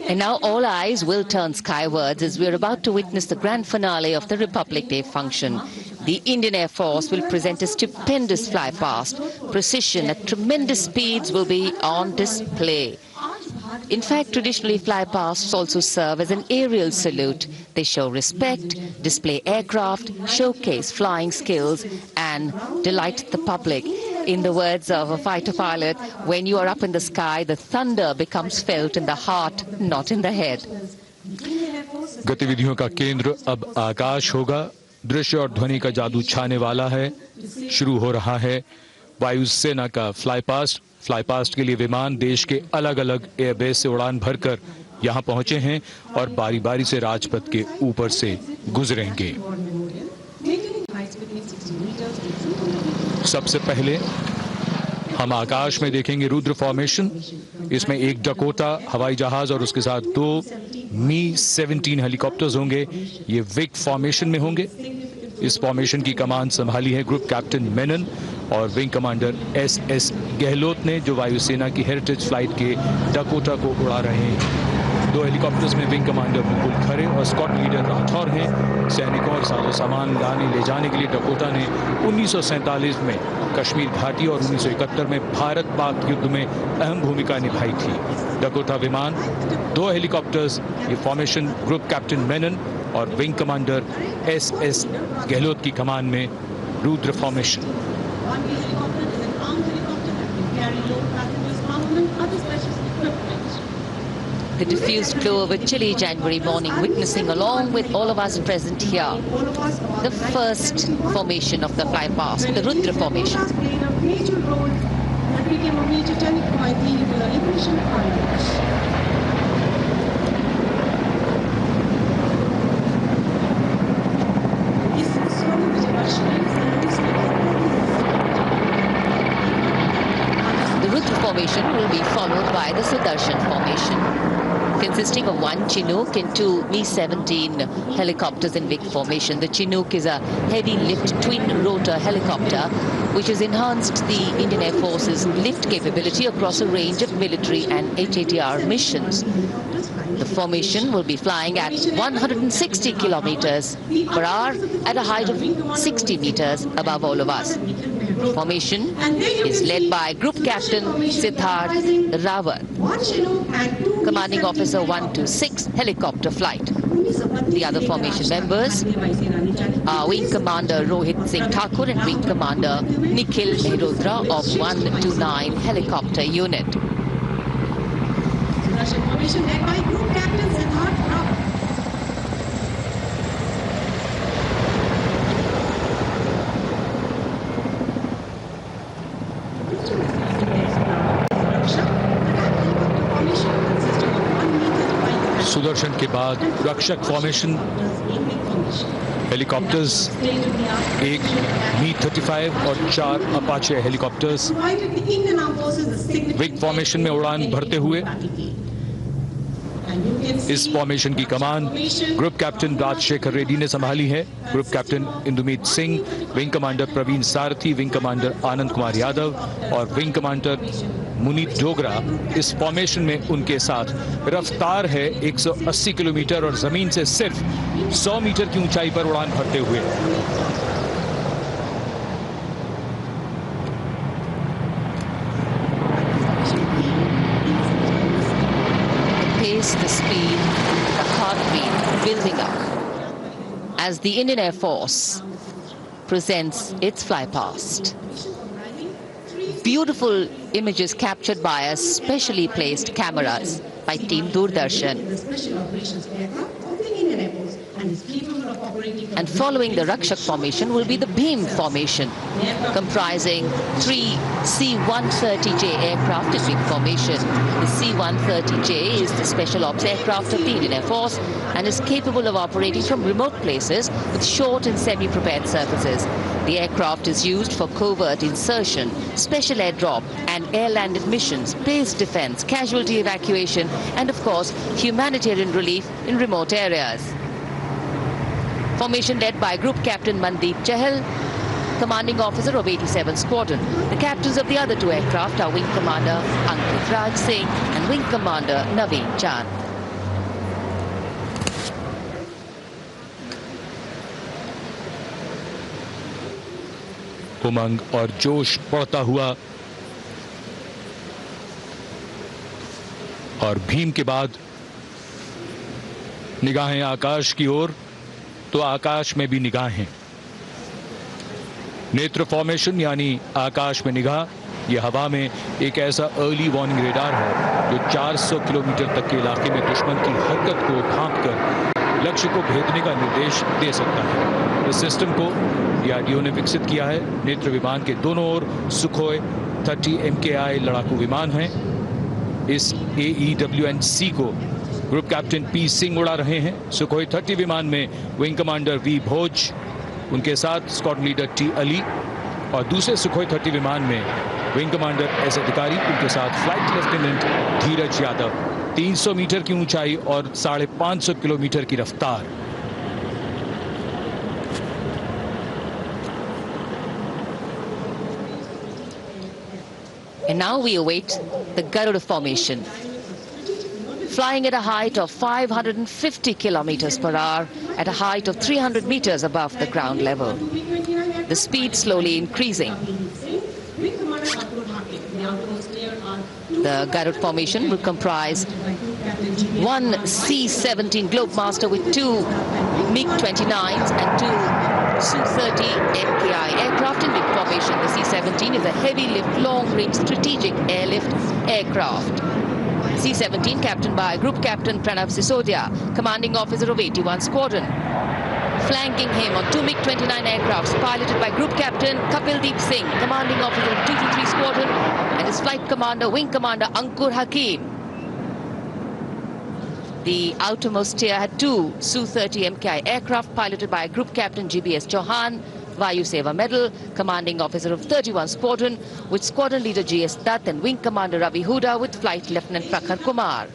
And now all eyes will turn skywards as we're about to witness the grand finale of the Republic Day function. The Indian Air Force will present a stupendous flypast. Precision at tremendous speeds will be on display. In fact, traditionally, flypasts also serve as an aerial salute. They show respect, display aircraft, showcase flying skills, and delight the public. In the words of a fighter pilot, when you are up in the sky, the thunder becomes felt in the heart, not in the head. गतिविधियों का केंद्र अब आकाश होगा. दृश्य और ध्वनि का जादू छाने वाला है. शुरू हो रहा है वायुसेना का फ्लाईपास्ट के लिए विमान देश के अलग अलग एयरबेस से उड़ान भरकर यहां पहुंचे हैं और बारी बारी से राजपथ के ऊपर से गुजरेंगे. सबसे पहले हम आकाश में देखेंगे रुद्र फॉर्मेशन. इसमें एक डकोटा हवाई जहाज और उसके साथ 2 मी-17 हेलीकॉप्टर्स होंगे. ये विक फॉर्मेशन में होंगे. इस फॉर्मेशन की कमान संभाली है ग्रुप कैप्टन मेनन और विंग कमांडर एस गहलोत ने, जो वायुसेना की हेरिटेज फ्लाइट के डकोटा को उड़ा रहे हैं. 2 हेलीकॉप्टर्स में विंग कमांडर मुकुल खरे और स्क्वाड लीडर राठौर हैं. सैनिकों और साजो सामान लाने ले जाने के लिए डकोटा ने 1947 में कश्मीर घाटी और 1971 में भारत पाक युद्ध में अहम भूमिका निभाई थी. डकोटा विमान, 2 हेलीकॉप्टर्स, ये फॉर्मेशन ग्रुप कैप्टन मेनन और विंग कमांडर एस गहलोत की कमान में Rudra formation. The diffused glow of a chilly January morning, witnessing along with all of us present here the first formation of the flypast, the Rudra formation. Played a major role that became a major turning point in the liberation of Bangladesh. The Rudra formation will be followed by the Sudarshan formation, consisting of 1 Chinook and 2 Mi-17 helicopters in Vic formation. The Chinook is a heavy-lift twin-rotor helicopter which has enhanced the Indian Air Force's lift capability across a range of military and HATR missions. The formation will be flying at 160 kilometers per hour at a height of 60 meters above all of us. Formation is led by Group Captain Siddharth Rawat, Commanding Officer 126 Helicopter Flight. The other formation members are Wing Commander Rohit Singh Thakur and Wing Commander Nikhil Mehrotra of 129 Helicopter Unit. Formation led by Group Captain Siddharth Rawat. Sudarshan के बाद रक्षक formation, helicopters, 1 मी-35 और 4 Apache helicopters wig formation में उड़ान भरते हुए. इस formation की कमान ग्रुप कैप्टन राजशेखर रेड्डी ने संभाली है. Group captain Indumeet Singh, wing commander Praveen Sarathi, wing commander Anand Kumar Yadav और विंग कमांडर मुनीत डोगरा इस फॉर्मेशन में उनके साथ. रफ्तार है 180 किलोमीटर और जमीन से सिर्फ 100 मीटर की ऊंचाई पर उड़ान भरते हुए. The speed, the heartbeat building up as the Indian Air Force presents its flypast. Beautiful images captured by a specially placed cameras by Team Doordarshan. And following the Rakshak formation will be the Bhim formation, comprising 3 C-130J aircraft in big formation. The C-130J is the special ops aircraft of the Indian Air Force and is capable of operating from remote places with short and semi-prepared surfaces. The aircraft is used for covert insertion, special airdrop and air-landed missions, base defense, casualty evacuation and of course humanitarian relief in remote areas. Formation led by Group Captain Mandeep Chahal, commanding officer of 87 Squadron. The captains of the other two aircraft are Wing Commander Ankit Raj Singh and Wing Commander Naveen Chand. उमंग और जोश बढ़ता हुआ और भीम के बाद निगाहें आकाश की ओर, तो आकाश में भी निगाहें। नेत्र फॉर्मेशन यानी आकाश में निगाह, यह हवा में एक ऐसा अर्ली वार्निंग रेडार है जो 400 किलोमीटर तक के इलाके में दुश्मन की हरकत को भांपकर लक्ष्य को भेदने का निर्देश दे सकता है। इस सिस्टम को डीआरडीओ ने विकसित किया है। नेत्र विमान के दोनों ओर सुखोई 30 MKI लड़ाकू विमान हैं। इस AEWN-C को ग्रुप कैप्टन P सिंह उड़ा रहे हैं। सुखोई 30 विमान में विंग कमांडर V भोज, उनके साथ स्क्वाड्रन लीडर T अली, और दूसरे सुखोई 30 विमान में विंग कमांडर S अधिकारी, उनके साथ फ्लाइट लेफ्टिनेंट धीरज यादव। 300 मीटर की ऊंचाई और 550 किलोमीटर की रफ्तार। And now we await the Garuda formation. Flying at a height of 550 kilometers per hour, at a height of 300 meters above the ground level. The speed slowly increasing. The Garuda formation will comprise one C-17 Globemaster with two MiG-29s and two Su-30 MKI aircraft in big formation. The C-17 is a heavy-lift, long-range strategic airlift aircraft. C-17 captained by Group Captain Pranav Sisodia, commanding officer of 81 Squadron. Flanking him on two MiG-29 aircrafts piloted by Group Captain Kapildeep Singh, commanding officer of 223 Squadron, and his flight commander, Wing Commander Ankur Hakim. The outermost tier had two Su-30 MKI aircraft piloted by Group Captain GBS Chauhan, Vayu Seva Medal, commanding officer of 31 Squadron, with Squadron leader GS Dutt and Wing Commander Ravi Huda with Flight Lieutenant Prakhar Kumar.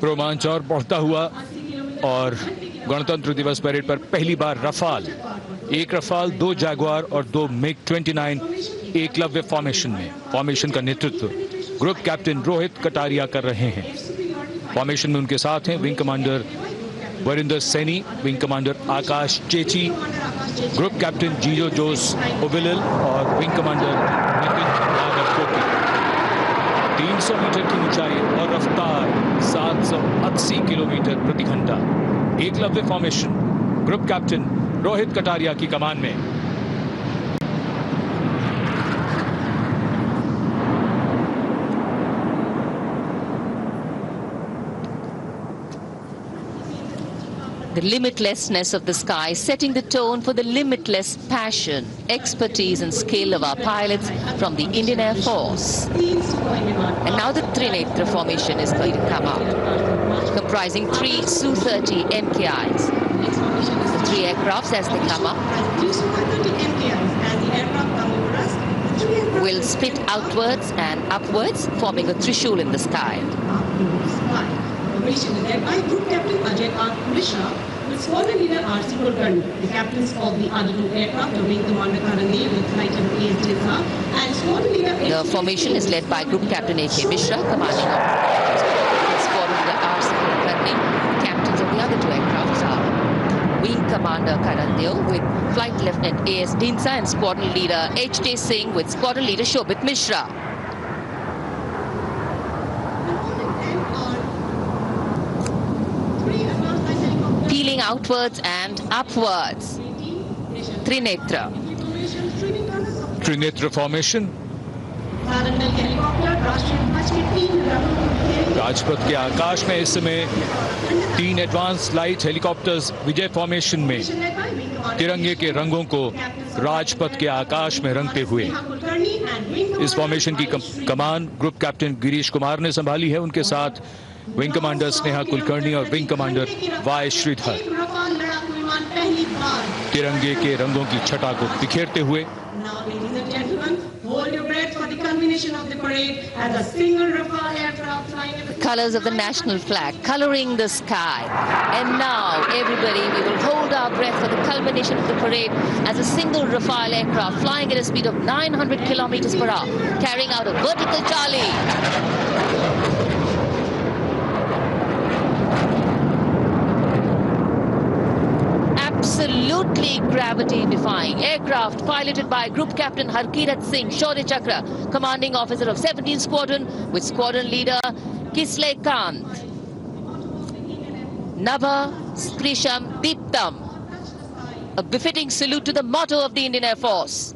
रोमांच और बढ़ता हुआ और गणतंत्र दिवस parade पर पहली बार Rafale, एक रफाल, दो जैगुआर और दो MiG-29 एकलव्य फॉर्मेशन में। फॉर्मेशन का नेतृत्व ग्रुप कैप्टन रोहित कटारिया कर रहे हैं। फॉर्मेशन में उनके साथ हैं wing commander Varinder Saini, wing commander Akash Chechi, group captain Jijo Jose ओविलल और विंग कमांडर नितिन यादव कोकी। 300 मीटर की ऊंचाई और रफ्तार 780 किलोमीटर प्रति घंटा। Eklavya formation group captain Rohit Kataria की कमान में। The limitlessness of the sky setting the tone for the limitless passion, expertise and skill of our pilots from the Indian Air Force. And now the Trinetra formation is going to come up, comprising three Su-30 MKIs. The three aircrafts as they come up will split outwards and upwards, forming a trishul in the sky. Formation is led by Group Captain Ajay R. Mishra with Squadron Leader R.C. Kulkarni. The captains of the other two aircraft are Wing Commander Karan Dev with Flight Level A.S. Jitha and Squadron Leader... The formation is led by Group Captain A.K. Mishra, commanding of Squadron Leader R.C. Kulkarni. The captains of the other two aircrafts are Wing Commander Karan Dev with Flight Lieutenant A.S. Dinsa and Squadron Leader H.J. Singh with Squadron Leader Shobit Mishra. Peeling outwards and upwards. Trinetra. Trinetra formation. Rajpath के आकाश में इस समय 3 advance light helicopters विजय formation में तिरंगे के रंगों को राजपथ के आकाश में रंगते हुए। इस फॉर्मेशन की कमान ग्रुप कैप्टन गिरीश कुमार ने संभाली है। उनके साथ विंग कमांडर स्नेहा कुलकर्णी और विंग कमांडर वाई श्रीधर तिरंगे के रंगों की छटा को बिखेरते हुए। culmination of the parade as a single Rafale aircraft flying at the Colors of the national flag coloring the sky. And now, everybody, we will hold our breath for the culmination of the parade as a single Rafale aircraft flying at a speed of 900 kilometers per hour, carrying out a vertical Charlie. Absolutely gravity-defying aircraft piloted by Group Captain Harkirat Singh Shaurya Chakra, commanding officer of 17th Squadron, with squadron leader Kisle Kant. Nava Skrisham Deeptam, a befitting salute to the motto of the Indian Air Force.